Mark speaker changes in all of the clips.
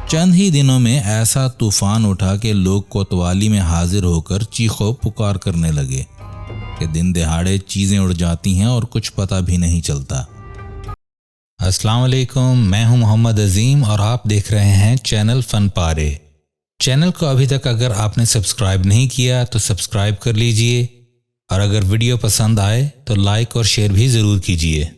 Speaker 1: चंद ही दिनों में ऐसा तूफान उठा कि लोग कोतवाली में हाजिर होकर चीखो पुकार करने लगे कि दिन दहाड़े चीज़ें उड़ जाती हैं और कुछ पता भी नहीं चलता। अस्सलाम वालेकुम, मैं हूं मोहम्मद अजीम और आप देख रहे हैं चैनल फन पारे। चैनल को अभी तक अगर आपने सब्सक्राइब नहीं किया तो सब्सक्राइब कर लीजिए और अगर वीडियो पसंद आए तो लाइक और शेयर भी ज़रूर कीजिए।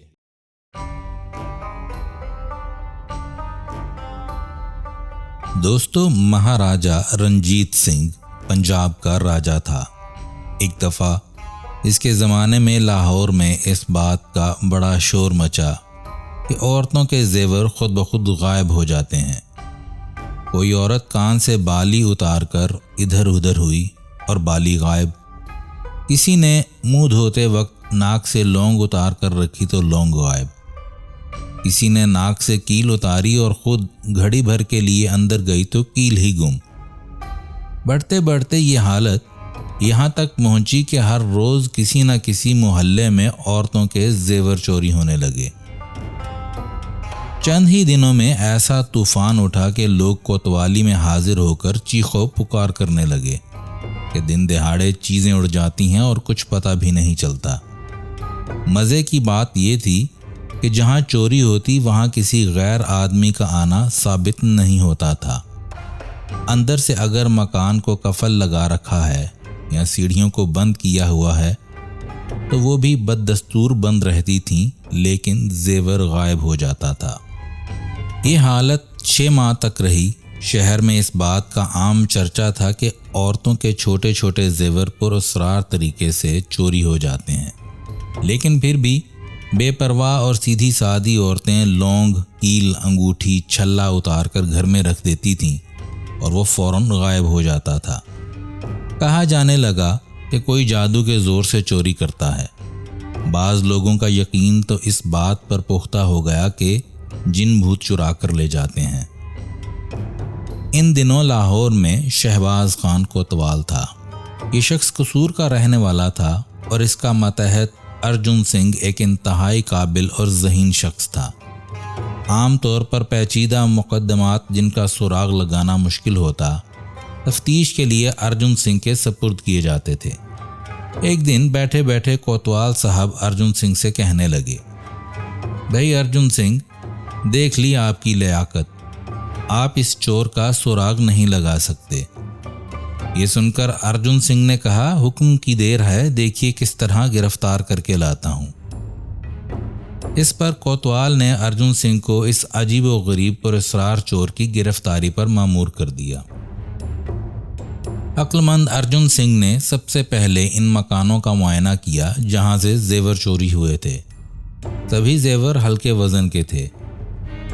Speaker 1: दोस्तों, महाराजा रंजीत सिंह पंजाब का राजा था। एक दफ़ा इसके ज़माने में लाहौर में इस बात का बड़ा शोर मचा कि औरतों के जेवर खुद ब खुद गायब हो जाते हैं। कोई औरत कान से बाली उतार कर इधर उधर हुई और बाली गायब। किसी ने मुंह धोते वक्त नाक से लौंग उतार कर रखी तो लौंग गायब। किसी ने नाक से कील उतारी और खुद घड़ी भर के लिए अंदर गई तो कील ही गुम। बढ़ते बढ़ते ये हालत यहाँ तक पहुंची कि हर रोज किसी न किसी मोहल्ले में औरतों के जेवर चोरी होने लगे। चंद ही दिनों में ऐसा तूफान उठा कि लोग कोतवाली में हाजिर होकर चीखो पुकार करने लगे कि दिन दहाड़े चीज़ें उड़ जाती हैं और कुछ पता भी नहीं चलता। मज़े की बात यह थी कि जहाँ चोरी होती वहाँ किसी गैर आदमी का आना साबित नहीं होता था। अंदर से अगर मकान को कफल लगा रखा है या सीढ़ियों को बंद किया हुआ है तो वो भी बददस्तूर बंद रहती थीं, लेकिन जेवर गायब हो जाता था। ये हालत 6 माह तक रही। शहर में इस बात का आम चर्चा था कि औरतों के छोटे छोटे जेवर पुरअसरार तरीके से चोरी हो जाते हैं, लेकिन फिर भी बेपरवाह और सीधी सादी औरतें लौंग, कील, अंगूठी, छल्ला उतार कर घर में रख देती थीं और वो फौरन गायब हो जाता था। कहा जाने लगा कि कोई जादू के ज़ोर से चोरी करता है। बाज़ लोगों का यकीन तो इस बात पर पुख्ता हो गया कि जिन भूत चुरा कर ले जाते हैं। इन दिनों लाहौर में शहबाज खान कोतवाल था। ये शख्स कसूर का रहने वाला था और इसका मतहत अर्जुन सिंह एक इंतहाई काबिल और ज़हीन शख्स था। आम तौर पर पेचीदा मुकदमात जिनका सुराग लगाना मुश्किल होता, तफ्तीश के लिए अर्जुन सिंह के सपुर्द किए जाते थे। एक दिन बैठे बैठे कोतवाल साहब अर्जुन सिंह से कहने लगे, भाई अर्जुन सिंह, देख ली आपकी लियाकत, आप इस चोर का सुराग नहीं लगा सकते। ये सुनकर अर्जुन सिंह ने कहा, हुक्म की देर है, देखिए किस तरह गिरफ्तार करके लाता हूँ। इस पर कोतवाल ने अर्जुन सिंह को इस अजीब व गरीब पुरअसरार चोर की गिरफ्तारी पर मामूर कर दिया। अक्लमंद अर्जुन सिंह ने सबसे पहले इन मकानों का मुआयना किया जहाँ से जेवर चोरी हुए थे। सभी जेवर हल्के वजन के थे।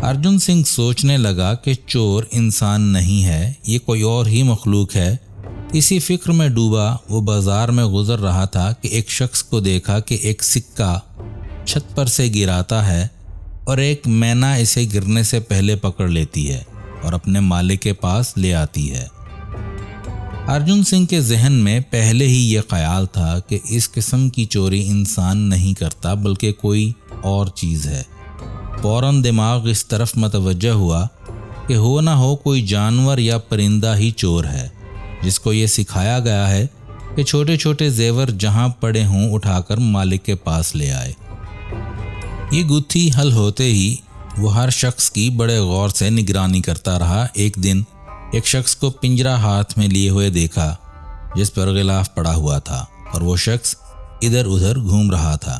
Speaker 1: अर्जुन सिंह सोचने लगा कि चोर इंसान नहीं है, ये कोई और ही मखलूक है। इसी फिक्र में डूबा वो बाजार में गुजर रहा था कि एक शख्स को देखा कि एक सिक्का छत पर से गिराता है और एक मैना इसे गिरने से पहले पकड़ लेती है और अपने मालिक के पास ले आती है। अर्जुन सिंह के जहन में पहले ही ये ख्याल था कि इस किस्म की चोरी इंसान नहीं करता बल्कि कोई और चीज़ है। फौरन दिमाग इस तरफ मतवज्जह हुआ कि हो ना हो कोई जानवर या परिंदा ही चोर है, जिसको ये सिखाया गया है कि छोटे छोटे जेवर जहाँ पड़े हों उठाकर मालिक के पास ले आए। ये गुत्थी हल होते ही वो हर शख्स की बड़े गौर से निगरानी करता रहा। एक दिन एक शख्स को पिंजरा हाथ में लिए हुए देखा जिस पर गिलाफ पड़ा हुआ था और वो शख्स इधर उधर घूम रहा था।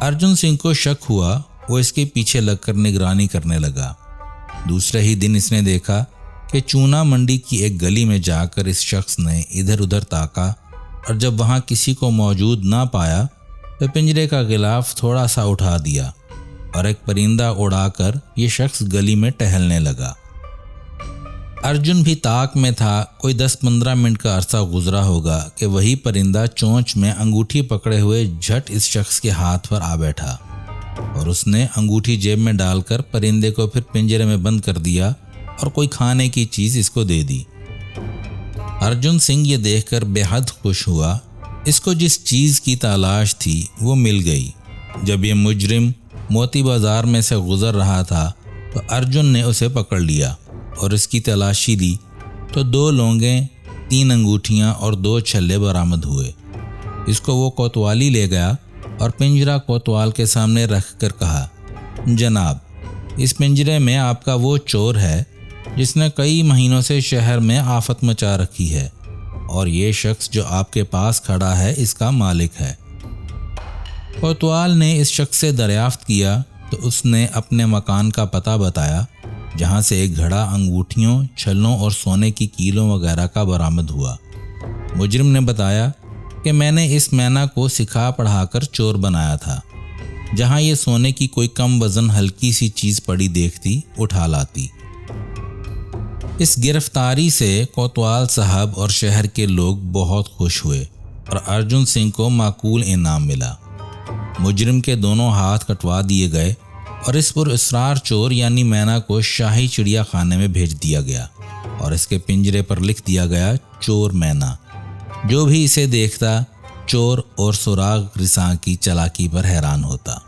Speaker 1: अर्जुन सिंह को शक हुआ, वो इसके पीछे लगकर निगरानी करने लगा। दूसरे ही दिन इसने देखा कि चूना मंडी की एक गली में जाकर इस शख्स ने इधर उधर ताका और जब वहाँ किसी को मौजूद ना पाया तो पिंजरे का गिलाफ थोड़ा सा उठा दिया और एक परिंदा उड़ाकर ये शख्स गली में टहलने लगा। अर्जुन भी ताक में था। कोई 10-15 मिनट का अरसा गुजरा होगा कि वही परिंदा चोंच में अंगूठी पकड़े हुए झट इस शख्स के हाथ पर आ बैठा और उसने अंगूठी जेब में डालकर परिंदे को फिर पिंजरे में बंद कर दिया और कोई खाने की चीज़ इसको दे दी। अर्जुन सिंह ये देखकर बेहद खुश हुआ। इसको जिस चीज़ की तलाश थी वो मिल गई। जब ये मुजरिम मोती बाजार में से गुजर रहा था तो अर्जुन ने उसे पकड़ लिया और इसकी तलाशी ली तो 2 लौंगें, 3 अंगूठियां और 2 छल्ले बरामद हुए। इसको वो कोतवाली ले गया और पिंजरा कोतवाल के सामने रख कर कहा, जनाब, इस पिंजरे में आपका वो चोर है जिसने कई महीनों से शहर में आफत मचा रखी है, और ये शख्स जो आपके पास खड़ा है इसका मालिक है। कोतवाल ने इस शख्स से दरियाफ्त किया तो उसने अपने मकान का पता बताया, जहां से एक घड़ा अंगूठियों, छल्लों और सोने की कीलों वगैरह का बरामद हुआ। मुजरिम ने बताया कि मैंने इस मैना को सिखा पढ़ाकर चोर बनाया था। जहां ये सोने की कोई कम वजन हल्की सी चीज पड़ी देखती उठा लाती। इस गिरफ्तारी से कोतवाल साहब और शहर के लोग बहुत खुश हुए और अर्जुन सिंह को माकूल इनाम मिला। मुजरिम के दोनों हाथ कटवा दिए गए और इस पुरअसरार चोर यानी मैना को शाही चिड़िया खाने में भेज दिया गया और इसके पिंजरे पर लिख दिया गया, चोर मैना। जो भी इसे देखता चोर और सुराग रिसां की चालाकी पर हैरान होता।